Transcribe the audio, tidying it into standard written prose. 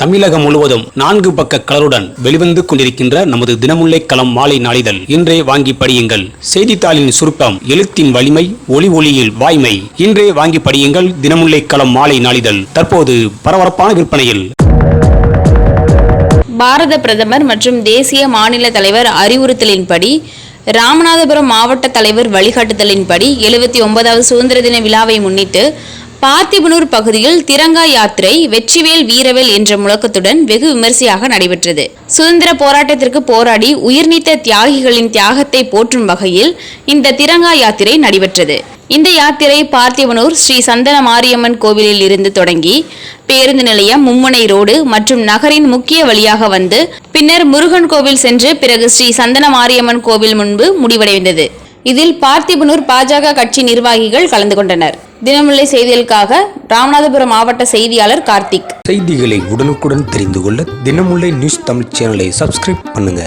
தமிழகம் முழுவதும் 4 பக்க கலருடன் வெளிவந்து கொண்டிருக்கின்ற நமது தினமுல்லை களம் மாலை நாளிதழ் இன்றே வாங்கி படியுங்கள். செய்தித்தாளின் சுருக்கம், எழுத்தின் வலிமை, ஒளியில் வாய்மை. இன்றே வாங்கி படியுங்கள் தினமுல்லை களம் மாலை நாளிதழ். தற்போது பரபரப்பான விற்பனையில். பாரத பிரதமர் மற்றும் தேசிய மாநில தலைவர் அறிவுறுத்தலின்படி, ராமநாதபுரம் மாவட்ட தலைவர் வழிகாட்டுதலின்படி 79வது சுதந்திர தின விழாவை முன்னிட்டு பார்த்திபனூர் பகுதியில் திரங்கா யாத்திரை வெற்றிவேல் வீரவேல் என்ற முழக்கத்துடன் வெகு விமரிசையாக நடைபெற்றது. சுதந்திர போராட்டத்திற்கு போராடி உயிர்நீத்த தியாகிகளின் தியாகத்தை போற்றும் வகையில் இந்த திரங்கா யாத்திரை நடைபெற்றது. இந்த யாத்திரை பார்த்திபனூர் ஸ்ரீ சந்தன மாரியம்மன் கோவிலில் இருந்து தொடங்கி பேருந்து நிலையம், மும்முனை ரோடு மற்றும் நகரின் முக்கிய வழியாக வந்து பின்னர் முருகன் கோவில் சென்று பிறகு ஸ்ரீ சந்தன மாரியம்மன் கோவில் முன்பு முடிவடைந்தது. இதில் பார்த்திபனூர் பாஜக கட்சி நிர்வாகிகள் கலந்து கொண்டனர். தினமுல்லை செய்திகளுக்காக ராமநாதபுரம் மாவட்ட செய்தியாளர் கார்த்திக். செய்திகளை உடனுக்குடன் தெரிந்து கொள்ள தினமுல்லை நியூஸ் தமிழ் சேனலை சப்ஸ்கிரைப் பண்ணுங்க.